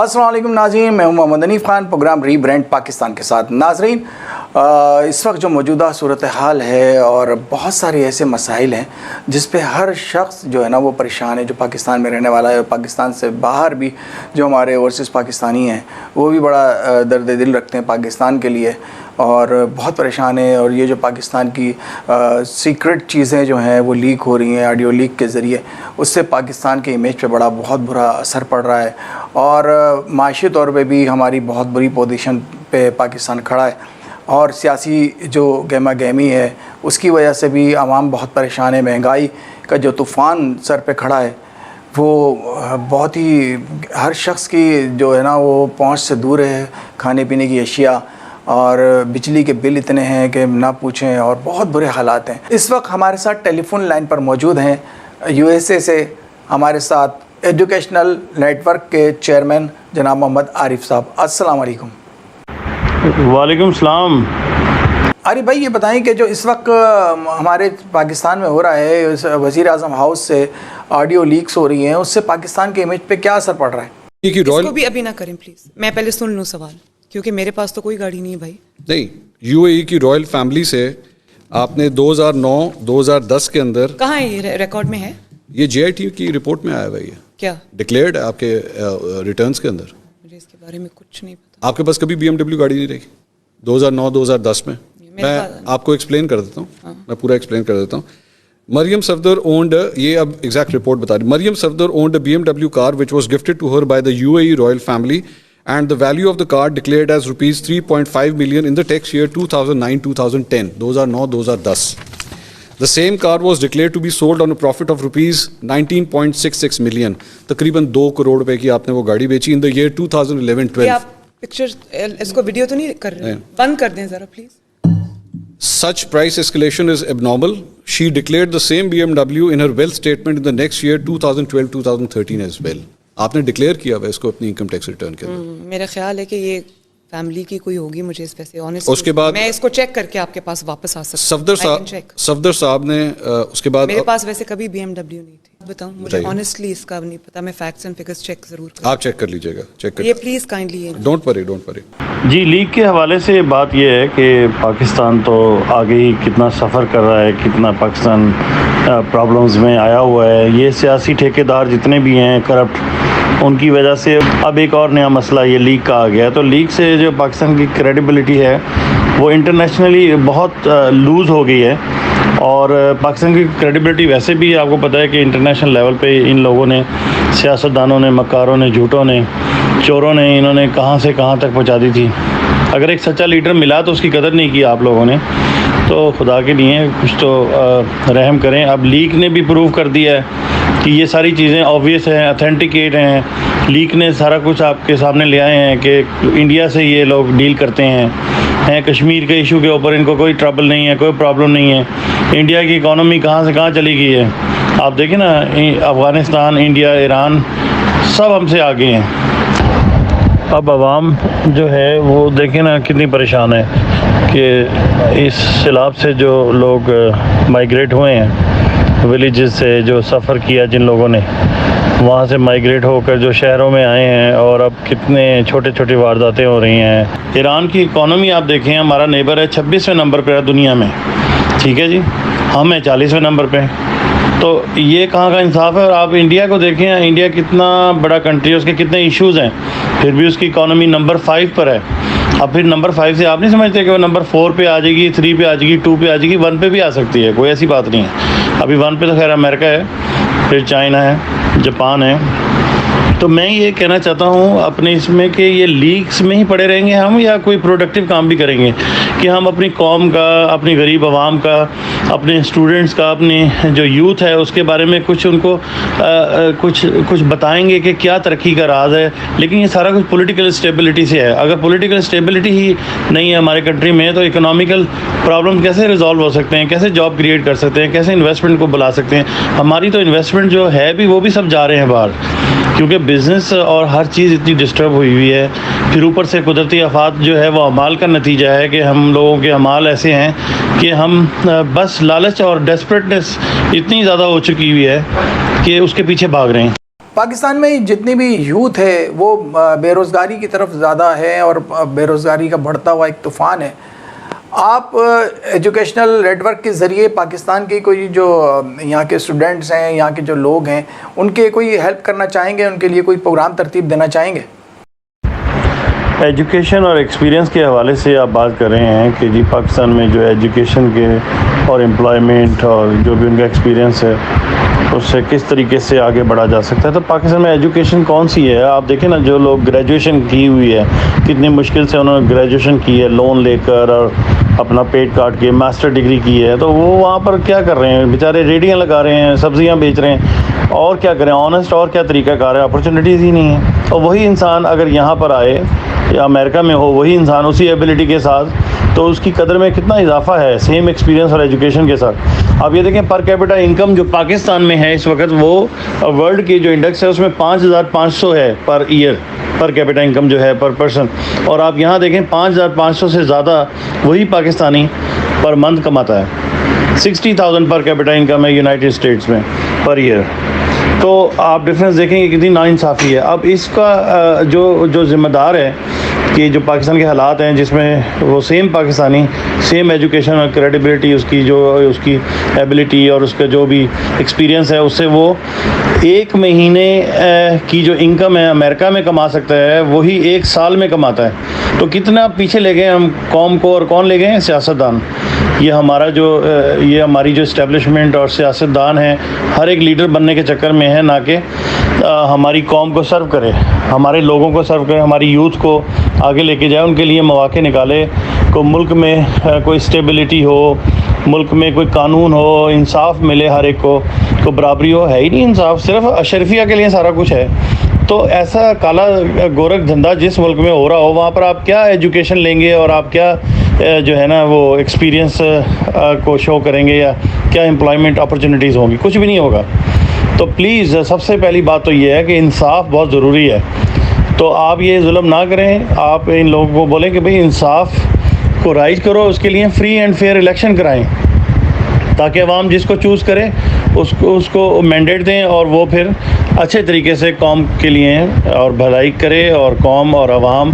अस्सलाम वालेकुम नाज़रीन, मैं हूं मोहम्मद हनीफ खान, प्रोग्राम रीब्रांड पाकिस्तान के साथ। नाज़रीन, इस वक्त जो मौजूदा सूरत हाल है और बहुत सारे ऐसे मसाइल हैं जिस पे हर शख्स जो है ना वो परेशान है, जो पाकिस्तान में रहने वाला है। पाकिस्तान से बाहर भी जो हमारे ओवरसीज़ पाकिस्तानी हैं वो भी बड़ा दर्द दिल रखते हैं पाकिस्तान के लिए और बहुत परेशान है। और ये जो पाकिस्तान की सीक्रेट चीज़ें जो हैं वो लीक हो रही हैं ऑडियो लीक के ज़रिए, उससे पाकिस्तान के इमेज पे बहुत बुरा असर पड़ रहा है और माशी तौर पे भी हमारी बहुत बुरी पोजीशन पे पाकिस्तान खड़ा है। और सियासी जो गहमा गहमी है उसकी वजह से भी आवाम बहुत परेशान है। महंगाई का जो तूफ़ान सर पे खड़ा है वो बहुत ही हर शख्स की जो है ना वो पहुंच से दूर है। खाने पीने की अशिया और बिजली के बिल इतने हैं कि ना पूछें और बहुत बुरे हालात हैं। इस वक्त हमारे साथ टेलीफोन लाइन पर मौजूद हैं USA से हमारे साथ एजुकेशनल नेटवर्क के चेयरमैन जनाब मोहम्मद आरिफ साहब। अस्सलाम वालेकुम। वालेकुम सलाम। अरे भाई, ये बताएं कि जो इस वक्त हमारे पाकिस्तान में हो रहा है, वज़ीर आज़म हाउस से ऑडियो लीक्स हो रही हैं, उससे पाकिस्तान के इमेज पे क्या असर पड़ रहा है? इसको भी अभी ना करें प्लीज़, मैं पहले सुन लूँ सवाल, क्योंकि मेरे पास तो कोई गाड़ी नहीं है भाई। नहीं, UAE की रॉयल फैमिली से आपने 2009-2010 के अंदर, कहाँ है ये रिकॉर्ड में है? ये JIT की रिपोर्ट में आया हुआ है, क्या डिक्लेयर्ड है आपके रिटर्न्स के अंदर। मुझे इसके बारे में कुछ नहीं पता। आपके पास कभी BMW गाड़ी नहीं रही 2009-2010 में? मैं आपको एक्सप्लेन कर देता हूँ, मैं पूरा एक्सप्लेन कर देता हूँ। मरियम सफदर ओन्ड, ये अब एग्जैक्ट रिपोर्ट बता रही, Maryam Safdar owned a BMW car which was gifted to her by the UAE royal family and the value of the car declared as rupees 3.5 million in the tax year 2009-2010, 2009-2010. The same car was declared to be sold on a profit of rupees 19.66 million. तकरीबन 2 करोड़ रुपए की आपने वो गाड़ी बेची in the year 2011-12. आप picture इसको video तो नहीं कर रहे? बंद कर दें जरा please. Such price escalation is abnormal. She declared the same BMW in her wealth statement in the next year 2012-2013 as well. आपने डिक्लेयर किया हुआ इसको अपनी इनकम टैक्स रिटर्न के अंदर। मेरा ख्याल है कि ये फैमिली की कोई होगी, मुझे इस पे से ऑनेस्ट। उसके बाद मैं इसको चेक करके आपके पास वापस आ सकता हूं। सफदर साहब ने उसके बाद, मेरे पास वैसे कभी BMW नहीं थी। बताऊं, मुझे ऑनेस्टली इसका नहीं पता। मैं फैक्ट्स एंड फिगर्स चेक जरूर करूं। आप चेक कर लीजिएगा, चेक कर ये प्लीज काइंडली। Don't worry. जी, लीक के हवाले से बात यह है कि पाकिस्तान तो आगे ही कितना सफ़र कर रहा है, कितना पाकिस्तान प्रॉब्लम्स में आया हुआ है। ये सियासी ठेकेदार जितने भी हैं करप्ट, उनकी वजह से अब एक और नया मसला ये लीक का आ गया है। तो लीक से जो पाकिस्तान की क्रेडिबिलिटी है वो इंटरनेशनली बहुत लूज़ हो गई है। और पाकिस्तान की क्रेडिबिलिटी वैसे भी आपको पता है कि इंटरनेशनल लेवल पे इन लोगों ने, सियासतदानों ने, मक्कारों ने, झूठों ने, चोरों ने, इन्होंने कहाँ से कहाँ तक पहुँचा दी थी। अगर एक सच्चा लीडर मिला तो उसकी कदर नहीं की आप लोगों ने, तो खुदा के लिए कुछ तो रहम करें। अब लीक ने भी प्रूव कर दिया है कि ये सारी चीज़ें ऑब्वियस हैं, ऑथेंटिकेट हैं। लीक ने सारा कुछ आपके सामने ले आए हैं कि इंडिया से ये लोग डील करते हैं कश्मीर के इशू के ऊपर इनको कोई ट्रबल नहीं है, कोई प्रॉब्लम नहीं है। इंडिया की इकॉनमी कहाँ से कहाँ चली गई है आप देखें ना। अफ़गानिस्तान, इंडिया, ईरान सब हमसे आगे हैं। अब आवाम जो है वो देखें ना कितनी परेशान है कि इस सैलाब से जो लोग माइग्रेट हुए हैं विलेजेस से, जो सफ़र किया जिन लोगों ने, वहाँ से माइग्रेट होकर जो शहरों में आए हैं, और अब कितने छोटे छोटे वारदातें हो रही हैं। ईरान की इकॉनमी आप देखें, हमारा नेबर है 26वें नंबर पर है दुनिया में, ठीक है जी, हम हैं 40वें नंबर पे। तो ये कहाँ का इंसाफ है। और आप इंडिया को देखें, इंडिया कितना बड़ा कंट्री है, उसके कितने इश्यूज़ हैं, फिर भी उसकी इकॉनमी नंबर 5 पर है। अब फिर नंबर 5 से आप नहीं समझते कि वो नंबर 4 पे आ जाएगी, 3 पे आ जाएगी, 2 पे आ जाएगी, 1 पे भी आ सकती है, कोई ऐसी बात नहीं है। अभी 1 पे तो खैर अमेरिका है, फिर चाइना है, जापान है। तो मैं ये कहना चाहता हूँ अपने इसमें कि ये लीक्स में ही पड़े रहेंगे हम, या कोई प्रोडक्टिव काम भी करेंगे कि हम अपनी कौम का, अपनी गरीब आवाम का, अपने स्टूडेंट्स का, अपने जो यूथ है उसके बारे में कुछ उनको कुछ बताएंगे कि क्या तरक्की का राज है। लेकिन ये सारा कुछ पॉलिटिकल स्टेबिलिटी से है। अगर पॉलिटिकल स्टेबिलिटी ही नहीं है हमारे कंट्री में तो इकोनॉमिकल प्रॉब्लम कैसे रिजॉल्व हो सकते हैं, कैसे जॉब क्रिएट कर सकते हैं, कैसे इन्वेस्टमेंट को बुला सकते हैं। हमारी तो इन्वेस्टमेंट जो है भी वो भी सब जा रहे हैं बाहर, क्योंकि बिज़नेस और हर चीज़ इतनी डिस्टर्ब हुई है। फिर ऊपर से कुदरती आफात जो है वो अमाल का नतीजा है कि हम लोगों के अमाल ऐसे हैं कि हम बस लालच और डेस्परेटनेस इतनी ज़्यादा हो चुकी हुई है कि उसके पीछे भाग रहे हैं। पाकिस्तान में जितनी भी यूथ है वो बेरोज़गारी की तरफ ज़्यादा है और बेरोज़गारी का बढ़ता हुआ एक तूफ़ान है। आप एजुकेशनल नेटवर्क के ज़रिए पाकिस्तान के कोई जो यहाँ के स्टूडेंट्स हैं, यहाँ के जो लोग हैं, उनके कोई हेल्प करना चाहेंगे, उनके लिए कोई प्रोग्राम तरतीब देना चाहेंगे? एजुकेशन और एक्सपीरियंस के हवाले से आप बात कर रहे हैं कि जी पाकिस्तान में जो एजुकेशन के और एम्प्लॉयमेंट और जो भी उनका एक्सपीरियंस है उससे किस तरीके से आगे बढ़ा जा सकता है। तो पाकिस्तान में एजुकेशन कौन सी है? आप देखें ना, जो लोग ग्रेजुएशन की हुई है, कितनी मुश्किल से उन्होंने ग्रेजुएशन की है लोन लेकर और अपना पेट काट के मास्टर डिग्री की है, तो वो वहाँ पर क्या कर रहे हैं? बेचारे रेडियाँ लगा रहे हैं, सब्जियाँ बेच रहे हैं, और क्या करें? ऑनेस्ट और क्या तरीक़ाकार है? अपॉर्चुनिटीज़ ही नहीं है। और वही इंसान अगर यहाँ पर आए या अमेरिका में हो, वही इंसान उसी एबिलिटी के साथ, तो उसकी कदर में कितना इजाफा है सेम एक्सपीरियंस और एजुकेशन के साथ। अब ये देखें, पर कैपिटा इनकम जो पाकिस्तान में है इस वक्त, वो वर्ल्ड की जो इंडेक्स है उसमें 5,500 है per year, per capita income जो है पर पर्सन। और आप यहाँ देखें 5,500 से ज़्यादा वही पाकिस्तानी पर मंथ कमाता है। 60,000 पर कैपिटा इनकम है यूनाइटेड स्टेट्स में पर ईयर। तो आप डिफरेंस देखेंगे कितनी नाइंसाफ़ी है। अब इसका जो ज़िम्मेदार है कि जो पाकिस्तान के हालात हैं जिसमें वो सेम पाकिस्तानी सेम एजुकेशन और क्रेडिबिलिटी उसकी एबिलिटी और उसका जो भी एक्सपीरियंस है उससे वो 1 महीने की जो इनकम है अमेरिका में कमा सकता है, वही 1 साल में कमाता है। तो कितना पीछे ले गए हम कौम को, और कौन ले गए हैं? सियासतदान। ये हमारी जो इस्टेब्लिशमेंट और सियासतदान हैं, हर एक लीडर बनने के चक्कर में है, ना कि हमारी कौम को सर्व करे, हमारे लोगों को सर्व करे, हमारी यूथ को आगे लेके जाए, उनके लिए मौके निकाले, को मुल्क में कोई स्टेबिलिटी हो, मुल्क में कोई कानून हो, इंसाफ मिले हर एक को बराबरी हो। है ही नहीं इंसाफ, सिर्फ अशरफिया के लिए सारा कुछ है। तो ऐसा काला गोरख धंधा जिस मुल्क में हो रहा हो, वहाँ पर आप क्या एजुकेशन लेंगे और आप क्या जो है ना वो एक्सपीरियंस को शो करेंगे, या क्या एम्प्लॉयमेंट अपॉर्चुनिटीज़ होंगी? कुछ भी नहीं होगा। तो प्लीज़ सबसे पहली बात तो ये है कि इंसाफ बहुत ज़रूरी है। तो आप ये जुल्म ना करें, आप इन लोगों को बोलें कि भाई इंसाफ को राइज करो, उसके लिए फ्री एंड फेयर इलेक्शन कराएं, ताकि अवाम जिसको चूज़ करे उसको मैंडेट दें और वो फिर अच्छे तरीके से कौम के लिए और भलाई करे, और कौम और अवाम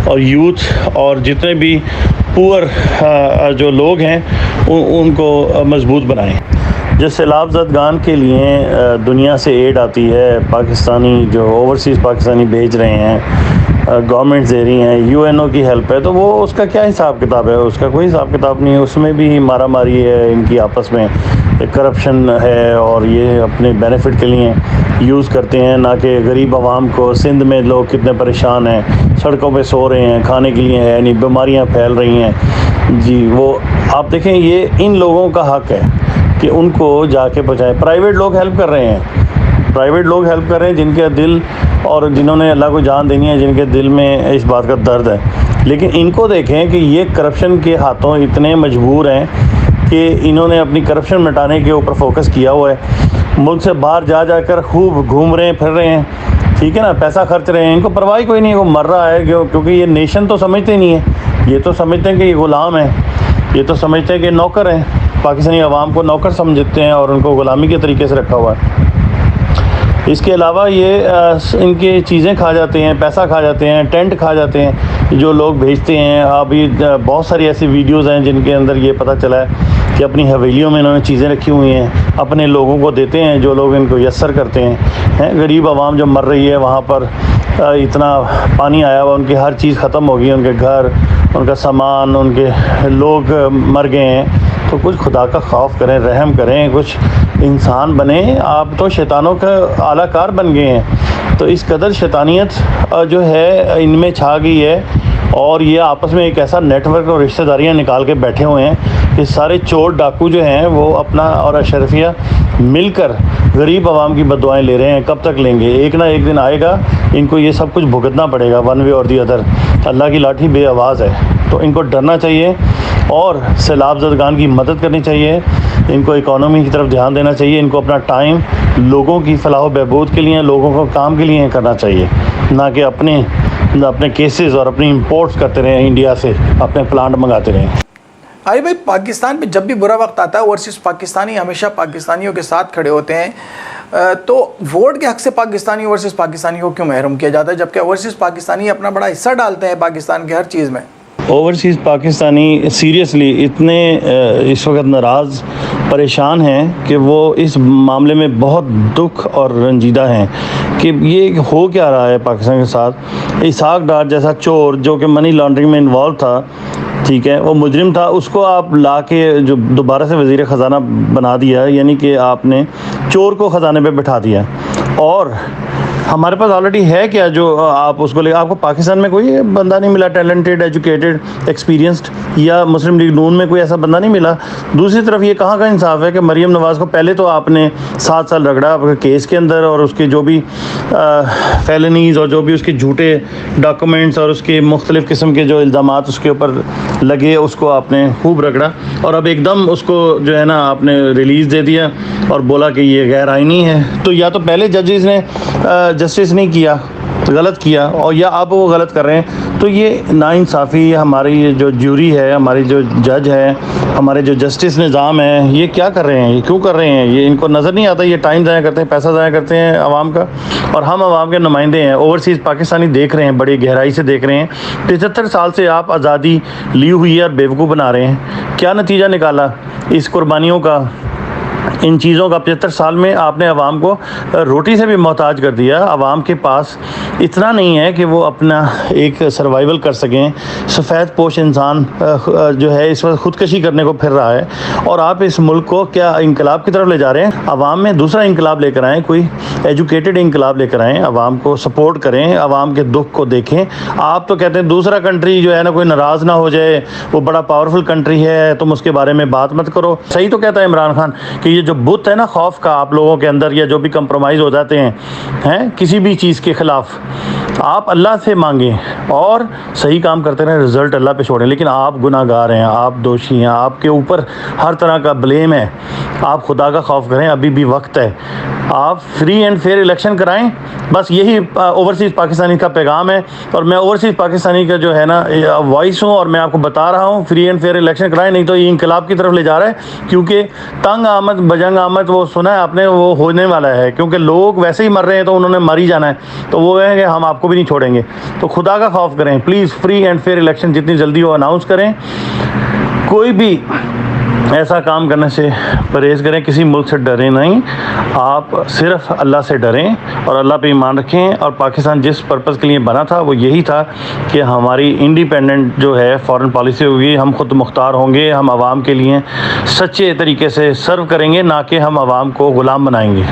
और यूथ और जितने भी पुअर जो लोग हैं उनको मजबूत बनाएं। जो सैलाब ज़दगान के लिए दुनिया से एड आती है, पाकिस्तानी जो ओवरसीज़ पाकिस्तानी भेज रहे हैं, गवर्नमेंट्स दे रही हैं, यूएनओ की हेल्प है, तो वो उसका क्या हिसाब किताब है? उसका कोई हिसाब किताब नहीं है। उसमें भी मारा मारी है इनकी आपस में, करप्शन है, और ये अपने बेनिफिट के लिए यूज़ करते हैं, ना कि गरीब आवाम को। सिंध में लोग कितने परेशान हैं, सड़कों पे सो रहे हैं, खाने के लिए है नहीं, बीमारियां फैल रही हैं जी। वो आप देखें, ये इन लोगों का हक़ है कि उनको जाके बचाएं। प्राइवेट लोग हेल्प कर रहे हैं, जिनके दिल और जिन्होंने अल्लाह को जान देनी है, जिनके दिल में इस बात का दर्द है। लेकिन इनको देखें कि ये करप्शन के हाथों इतने मजबूर हैं कि इन्होंने अपनी करप्शन मिटाने के ऊपर फोकस किया हुआ है। मुल्क से बाहर जाकर खूब घूम रहे हैं, फिर रहे हैं, ठीक है ना, पैसा खर्च रहे हैं, इनको परवाह कोई नहीं है, वो मर रहा है क्योंकि ये नेशन तो समझते नहीं है। ये तो समझते हैं कि ये ग़ुलाम है, ये तो समझते हैं कि नौकर हैं, पाकिस्तानी अवाम को नौकर समझते हैं और उनको ग़ुलामी के तरीके से रखा हुआ है। इसके अलावा ये इनकी चीज़ें खा जाते हैं, पैसा खा जाते हैं, टेंट खा जाते हैं जो लोग भेजते हैं। अभी बहुत सारी ऐसी वीडियोज़ हैं जिनके अंदर ये पता चला है कि अपनी हवेलियों में इन्होंने चीज़ें रखी हुई हैं, अपने लोगों को देते हैं, जो लोग इनको यस्सर करते हैं। गरीब आवाम जो मर रही है, वहाँ पर इतना पानी आया हुआ, उनकी हर चीज़ ख़त्म हो गई, उनके घर, उनका सामान, उनके लोग मर गए हैं। तो कुछ खुदा का खौफ करें, रहम करें, कुछ इंसान बने। आप तो शैतानों का आलाकार बन गए हैं। तो इस कदर शैतानियत जो है इनमें छा गई है, और ये आपस में एक ऐसा नेटवर्क और रिश्तेदारियाँ निकाल के बैठे हुए हैं कि सारे चोर डाकू जो हैं वो अपना और अशरफिया मिलकर गरीब आवाम की बददुआएं ले रहे हैं। कब तक लेंगे? एक ना एक दिन आएगा, इनको ये सब कुछ भुगतना पड़ेगा, वन वे और दी अदर। अल्लाह की लाठी बे आवाज़ है, तो इनको डरना चाहिए और सैलाब ज़दगान की मदद करनी चाहिए। इनको इकोनॉमी की तरफ ध्यान देना चाहिए। इनको अपना टाइम लोगों की फलाह बहबूद के लिए, लोगों को काम के लिए करना चाहिए, ना कि अपने केसेस और अपनी इंपोर्ट्स करते रहें, इंडिया से अपने प्लांट मंगाते रहें। अरे भाई, पाकिस्तान पे जब भी बुरा वक्त आता है, ओवरसीज़ पाकिस्तानी हमेशा पाकिस्तानियों के साथ खड़े होते हैं। तो वोट के हक से पाकिस्तानी वर्सेस पाकिस्तानी को क्यों महरूम किया जाता है, जबकि ओवरसीज़ पाकिस्तानी अपना बड़ा हिस्सा डालते हैं पाकिस्तान के हर चीज़ में? ओवरसीज़ पाकिस्तानी सीरियसली इतने इस वक्त नाराज़ परेशान हैं कि वो इस मामले में बहुत दुख और रंजीदा हैं कि ये हो क्या रहा है पाकिस्तान के साथ। इसहाक डार जैसा चोर जो कि मनी लॉन्ड्रिंग में इन्वॉल्व था, ठीक है, वो मुजरिम था, उसको आप ला के जो दोबारा से वज़ीर ख़जाना बना दिया, यानी कि आपने चोर को ख़जाने पे बिठा दिया। और हमारे पास ऑलरेडी है क्या जो आप उसको ले, आपको पाकिस्तान में कोई बंदा नहीं मिला टैलेंटेड, एजुकेटेड, एक्सपीरियंस्ड, या मुस्लिम लीग नून में कोई ऐसा बंदा नहीं मिला। दूसरी तरफ ये कहाँ का इंसाफ है कि मरीम नवाज़ को पहले तो आपने 7 साल रगड़ा केस के अंदर, और उसके जो भी फेलनीज़ और जो भी उसके झूठे डॉक्यूमेंट्स और उसके मुख्तलिफ़ किस्म के जो इल्ज़ामात उसके ऊपर लगे उसको आपने खूब रगड़ा, और अब एकदम उसको जो है ना आपने रिलीज़ दे दिया और बोला कि ये गैर आइनी है। तो या तो पहले जजेस ने जस्टिस नहीं किया, गलत किया, और या अब वो गलत कर रहे हैं, तो ये नाइंसाफ़ी हमारी जो ज्यूरी है, हमारी जो जज है, हमारे जो जस्टिस निज़ाम है, ये क्या कर रहे हैं, ये क्यों कर रहे हैं, ये इनको नज़र नहीं आता, ये टाइम ज़ाया करते हैं, पैसा ज़ाया करते हैं आवाम का। और हम आवाम के नुमाइंदे हैं, ओवरसीज़ पाकिस्तानी देख रहे हैं, बड़ी गहराई से देख रहे हैं। 75 साल से आप आज़ादी ली हुई है और बेवकूफ़ बना रहे हैं। क्या नतीजा निकाला इस कुर्बानियों का, इन चीज़ों का? 75 साल में आपने आवाम को रोटी से भी मोहताज कर दिया। आवाम के पास इतना नहीं है कि वो अपना एक सर्वाइवल कर सकें। सफ़ेद पोश इंसान जो है इस वक्त ख़ुदकशी करने को फिर रहा है, और आप इस मुल्क को क्या इंकलाब की तरफ ले जा रहे हैं? आवाम में दूसरा इंकलाब लेकर आएँ, कोई एजुकेटेड इंकलाब लेकर आएँ, आवाम को सपोर्ट करें, आवाम के दुख को देखें। आप तो कहते हैं दूसरा कंट्री जो है ना कोई नाराज़ ना हो जाए, वो बड़ा पावरफुल कंट्री है, तुम उसके बारे में बात मत करो। सही तो कहता है इमरान खान कि ये जो बुत है ना खौफ का आप लोगों के अंदर, या जो भी कंप्रोमाइज़ हो जाते हैं किसी भी चीज़ के ख़िलाफ़, आप अल्लाह से मांगें और सही काम करते रहें, रिज़ल्ट अल्लाह पे छोड़ें। लेकिन आप गुनाहगार हैं, आप दोषी हैं, आपके ऊपर हर तरह का ब्लेम है। आप खुदा का खौफ करें, अभी भी वक्त है। आप फ्री एंड फेयर इलेक्शन कराएं, बस यही ओवरसीज़ पाकिस्तानी का पैगाम है। और मैं ओवरसीज़ पाकिस्तानी का जो है ना वॉइस हूँ, और मैं आपको बता रहा हूँ फ्री एंड फेयर इलेक्शन कराएं, नहीं तो ये इंकलाब की तरफ ले जा रहा है। क्योंकि तंग आमद बजंग आमद वो सुना है आपने, वो होने वाला है, क्योंकि लोग वैसे ही मर रहे हैं तो उन्होंने मर ही जाना है। तो वो है कि हम आपको भी नहीं छोड़ेंगे। तो खुदा का खौफ करें please, free and fair election जितनी जल्दी हो अनाउंस करें। कोई भी ऐसा काम करने से परहेज़ करें, किसी मुल्क से डरें नहीं, आप सिर्फ अल्लाह से डरें और अल्लाह पे ईमान रखें। और पाकिस्तान जिस पर्पज़ के लिए बना था वो यही था कि हमारी इंडिपेंडेंट जो है फॉरेन पॉलिसी होगी, हम खुद मुख्तार होंगे, हम आवाम के लिए सच्चे तरीके से सर्व करेंगे, ना कि हम आवाम को ग़ुलाम बनाएंगे।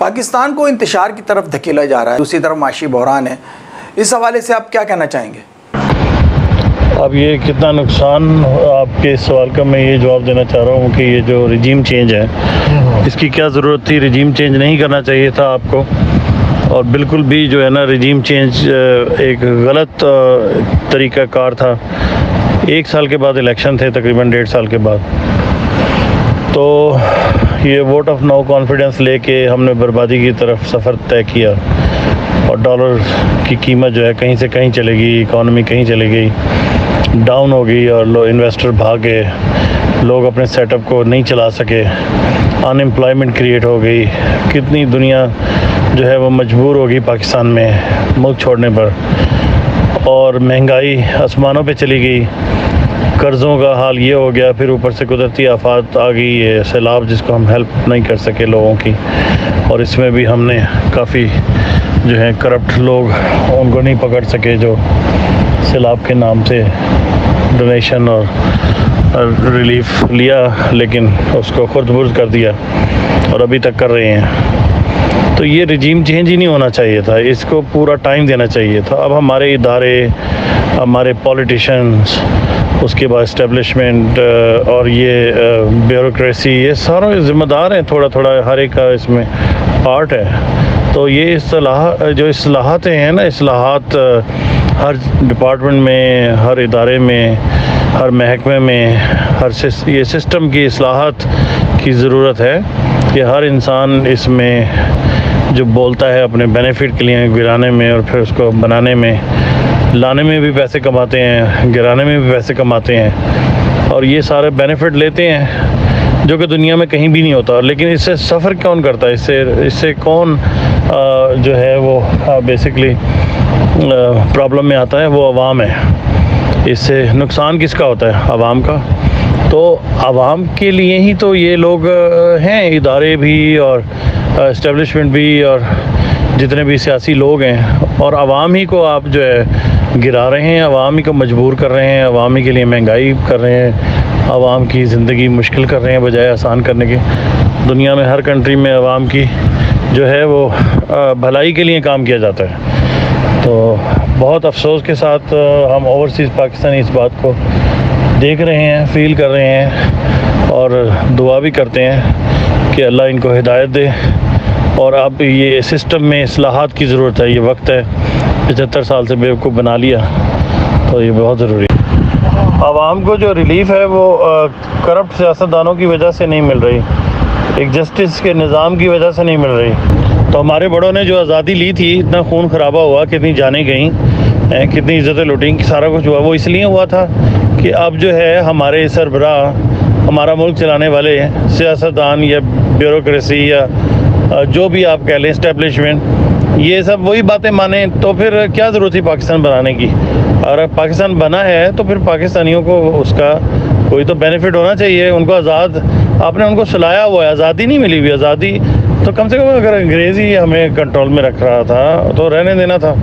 पाकिस्तान को इंतशार की तरफ धकेला जा रहा है, दूसरी तरफ माशी बहरान है, इस हवाले से आप क्या कहना चाहेंगे? अब ये कितना नुकसान, आपके इस सवाल का मैं ये जवाब देना चाह रहा हूँ कि ये जो रिजीम चेंज है इसकी क्या ज़रूरत थी। रिजीम चेंज नहीं करना चाहिए था आपको, और बिल्कुल भी जो है ना रिजीम चेंज एक गलत तरीक़ाकार था। 1 साल के बाद इलेक्शन थे, तकरीबन 1.5 साल के बाद, तो ये वोट ऑफ नो कॉन्फिडेंस लेके हमने बर्बादी की तरफ सफ़र तय किया, और डॉलर की कीमत जो है कहीं से कहीं चली गई, इकॉनमी कहीं चली गई, डाउन हो गई, और इन्वेस्टर भागे, लोग अपने सेटअप को नहीं चला सके, अनएम्प्लॉयमेंट क्रिएट हो गई। कितनी दुनिया जो है वो मजबूर हो गई पाकिस्तान में मुल्क छोड़ने पर, और महंगाई आसमानों पे चली गई, कर्ज़ों का हाल ये हो गया, फिर ऊपर से कुदरती आफात आ गई, ये सैलाब जिसको हम हेल्प नहीं कर सके लोगों की, और इसमें भी हमने काफ़ी जो है करप्ट लोग उनको नहीं पकड़ सके जो सैलाब के नाम से डोनेशन और रिलीफ लिया, लेकिन उसको खुर्द-बुर्द कर दिया और अभी तक कर रहे हैं। तो ये रिजीम चेंज ही नहीं होना चाहिए था, इसको पूरा टाइम देना चाहिए था। अब हमारे इदारे, हमारे पॉलिटिशियंस, उसके बाद इस्टेब्लिशमेंट और ये ब्यूरोक्रेसी, ये सारे ज़िम्मेदार हैं, थोड़ा थोड़ा हर एक का इसमें पार्ट है। तो ये जो इस्लाहातें हैं ना, इस्लाहात हर डिपार्टमेंट में, हर इदारे में, हर महकमे में, ये सिस्टम की इस्लाहात की ज़रूरत है कि हर इंसान इसमें जो बोलता है अपने बेनिफिट के लिए गिराने में, और फिर उसको बनाने में, लाने में भी पैसे कमाते हैं, गिराने में भी पैसे कमाते हैं, और ये सारे बेनिफिट लेते हैं। जो कि दुनिया में कहीं भी नहीं होता। लेकिन इससे सफ़र कौन करता है, इससे कौन जो है वो बेसिकली प्रॉब्लम में आता है, वो अवाम है। इससे नुकसान किसका होता है? अवाम का। तो आवाम के लिए ही तो ये लोग हैं, इदारे भी और इस्टेब्लिशमेंट भी और जितने भी सियासी लोग हैं, और आवाम ही को आप जो है गिरा रहे हैं, आवाम ही को मजबूर कर रहे हैं, आवाम ही के लिए महंगाई कर रहे हैं, आवाम की ज़िंदगी मुश्किल कर रहे हैं बजाय आसान करने के। दुनिया में हर कंट्री में आवाम की जो है वो भलाई के लिए काम किया जाता है। तो बहुत अफसोस के साथ हम ओवरसीज़ पाकिस्तानी इस बात को देख रहे हैं, फील कर रहे हैं और दुआ भी करते हैं कि अल्लाह इनको हिदायत दे। और अब ये सिस्टम में इस्लाहात की ज़रूरत है, ये वक्त है। 75 साल से बेवकूफ़ बना लिया, तो ये बहुत ज़रूरी है। आवाम को जो रिलीफ है वो करप्ट सियासतदानों की वजह से नहीं मिल रही, एक जस्टिस के निज़ाम की वजह से नहीं मिल रही। तो हमारे बड़ों ने जो आज़ादी ली थी, इतना खून खराबा हुआ, कितनी जानें गईं, कितनी इज़्ज़तें लुटी, सारा कुछ हुआ, वो इसलिए हुआ था कि अब जो है हमारे सरबराह, हमारा मुल्क चलाने वाले सियासतदान या ब्यूरोक्रेसी या जो भी आप कह लें इस्टेब्लिशमेंट, ये सब वही बातें माने। तो फिर क्या ज़रूरत थी पाकिस्तान बनाने की? और अब पाकिस्तान बना है तो फिर पाकिस्तानियों को उसका कोई तो बेनिफिट होना चाहिए। उनको आज़ाद, आपने उनको सुलाया हुआ है, आज़ादी नहीं मिली हुई। आज़ादी तो कम से कम अगर अंग्रेज़ी हमें कंट्रोल में रख रहा था तो रहने देना था।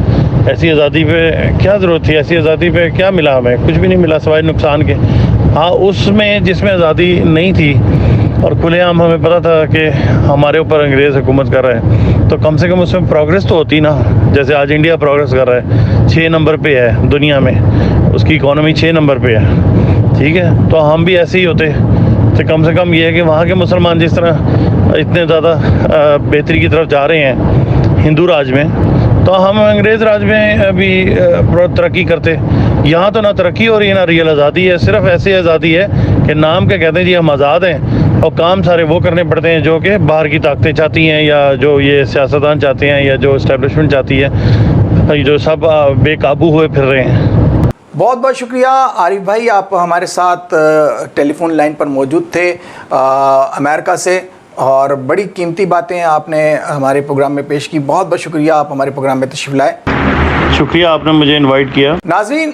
ऐसी आज़ादी पे क्या ज़रूरत थी? ऐसी आज़ादी पे क्या मिला हमें? कुछ भी नहीं मिला सिवाय नुकसान के। हाँ, उसमें जिसमें आज़ादी नहीं थी और खुलेआम हमें पता था कि हमारे ऊपर अंग्रेज़ हुकूमत कर रहे हैं, तो कम से कम उसमें प्रोग्रेस तो होती ना। जैसे आज इंडिया प्रोग्रेस कर रहा है, 6 नंबर पे है दुनिया में, उसकी इकॉनमी 6 नंबर पे है, ठीक है। तो हम भी ऐसे ही होते तो कम से कम ये है कि वहाँ के मुसलमान जिस तरह इतने ज़्यादा बेहतरी की तरफ जा रहे हैं हिंदू राज में, तो हम अंग्रेज़ राज में भी तरक्की करते। यहाँ तो ना तरक्की हो रही है ना रियल आज़ादी है। सिर्फ ऐसी आज़ादी है कि नाम के कहते हैं जी हम आज़ाद हैं, और काम सारे वो करने पड़ते हैं जो कि बाहर की ताकतें चाहती हैं, या जो ये सियासतदान चाहते हैं, या जो इस्टेब्लिशमेंट चाहती है, जो सब बेकाबू हुए फिर रहे हैं। बहुत बहुत शुक्रिया आरिफ भाई, आप हमारे साथ टेलीफोन लाइन पर मौजूद थे अमेरिका से, और बड़ी कीमती बातें आपने हमारे प्रोग्राम में पेश की। बहुत बहुत शुक्रिया, आप हमारे प्रोग्राम में तशरीफ़ लाए। शुक्रिया, आपने मुझे इनवाइट किया। नाज़रीन,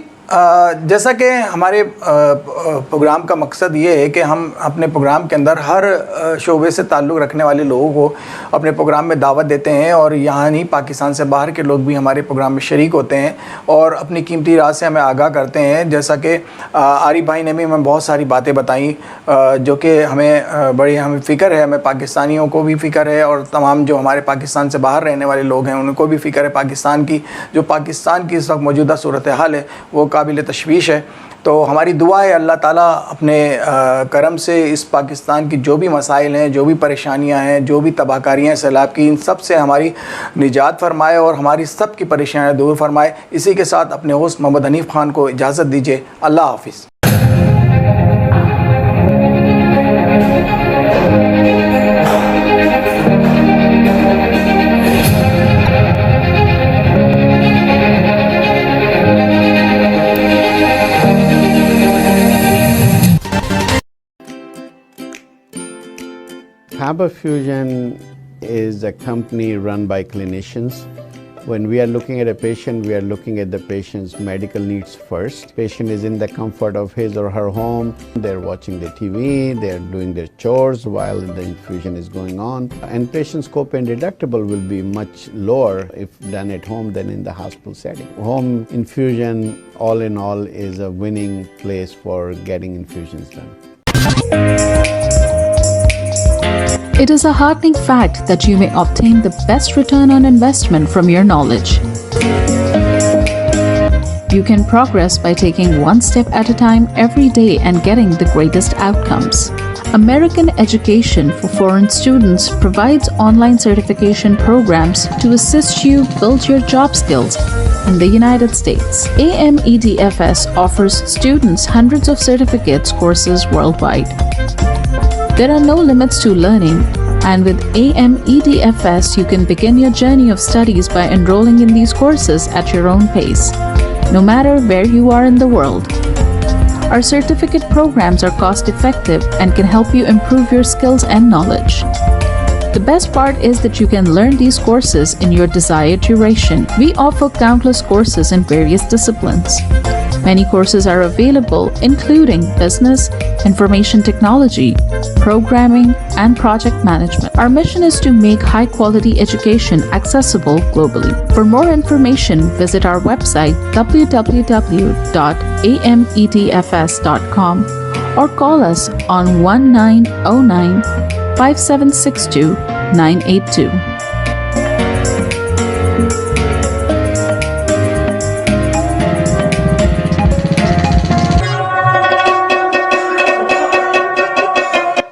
जैसा कि हमारे प्रोग्राम का मकसद ये है कि हम अपने प्रोग्राम के अंदर हर शोबे से ताल्लुक़ रखने वाले लोगों को अपने प्रोग्राम में दावत देते हैं, और यहाँ नहीं पाकिस्तान से बाहर के लोग भी हमारे प्रोग्राम में शरीक होते हैं और अपनी कीमती राय से हमें आगाह करते हैं। जैसा कि आरिफ भाई ने भी हमें बहुत सारी बातें बताई जो कि हमें बड़ी हमें फ़िक्र है, हमें पाकिस्तानियों को भी फ़िक्र है, और तमाम जो हमारे पाकिस्तान से बाहर रहने वाले लोग हैं उनको भी फ़िक्र है पाकिस्तान की। जो पाकिस्तान की इस वक्त मौजूदा सूरत हाल है वो काबिल तशवीश है। तो हमारी दुआ है अल्लाह ताला अपने करम से इस पाकिस्तान की जो भी मसाइल हैं, जो भी परेशानियां हैं, जो भी तबाहकारियाँ सैलाब की, इन सब से हमारी निजात फरमाए और हमारी सब की परेशानियाँ दूर फरमाए। इसी के साथ अपने होस्ट मोहम्मद हनीफ़ खान को इजाज़त दीजिए। अल्लाह हाफ़िज़। Faber Fusion is a company run by clinicians. When we are looking at a patient, we are looking at the patient's medical needs first. Patient is in the comfort of his or her home. They're watching the TV, they're doing their chores while the infusion is going on. And patient's copay deductible will be much lower if done at home than in the hospital setting. Home infusion, all in all, is a winning place for getting infusions done. It is a heartening fact that you may obtain the best return on investment from your knowledge. You can progress by taking one step at a time every day and getting the greatest outcomes. American Education for Foreign Students provides online certification programs to assist you build your job skills in the United States. AMEDFS offers students hundreds of certificates courses worldwide. There are no limits to learning, and with AMEDFS, you can begin your journey of studies by enrolling in these courses at your own pace, no matter where you are in the world. Our certificate programs are cost effective and can help you improve your skills and knowledge. The best part is that you can learn these courses in your desired duration. We offer countless courses in various disciplines. Many courses are available, including business, information technology, programming, and project management. Our mission is to make high-quality education accessible globally. For more information, visit our website www.amedfs.com or call us on 1909 5762 982.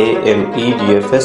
AMEDFS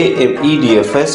AMEDFS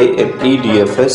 AMEDFS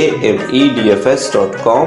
amedfs.com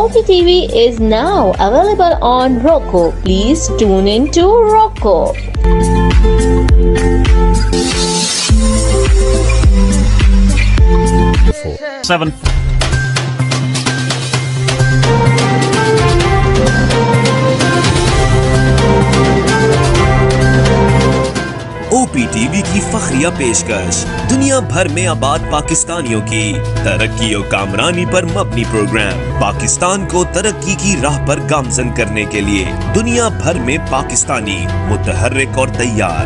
OPTV is now available on Roku. Please tune in to Roku. Seven. OPTV की फखरिया पेशकश दुनिया भर में आबाद पाकिस्तानियों की तरक्की और कामरानी पर मबनी प्रोग्राम पाकिस्तान को तरक्की की राह पर गामजन करने के लिए दुनिया भर में पाकिस्तानी मुतहर्रिक और तैयार।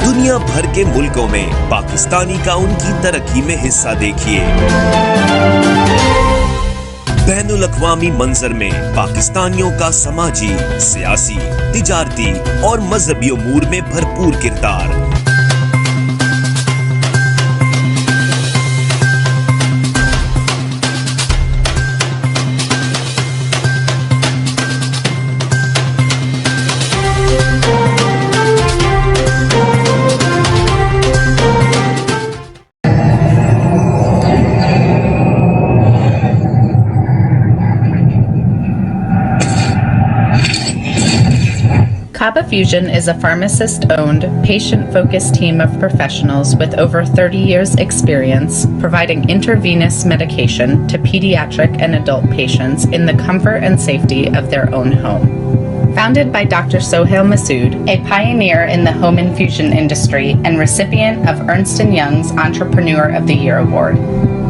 दुनिया भर के मुल्कों में पाकिस्तानी का उनकी तरक्की में हिस्सा देखिए। बैनुल अक़वामी मंजर में पाकिस्तानियों का समाजी, सियासी, तिजारती और मजहबी उमूर में भरपूर किरदार। Kaba Fusion is a pharmacist-owned, patient-focused team of professionals with over 30 years' experience providing intravenous medication to pediatric and adult patients in the comfort and safety of their own home. Founded by Dr. Sohail Masood, a pioneer in the home infusion industry and recipient of Ernst & Young's Entrepreneur of the Year Award,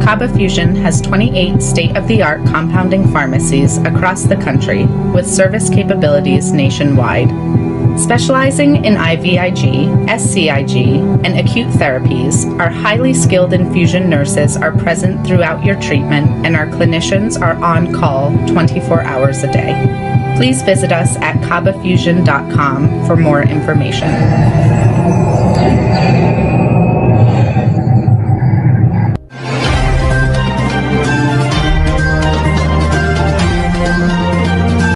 Kaba Fusion has 28 state-of-the-art compounding pharmacies across the country with service capabilities nationwide. Specializing in IVIG, SCIG, and acute therapies, our highly skilled infusion nurses are present throughout your treatment and our clinicians are on call 24 hours a day. Please visit us at kabafusion.com for more information.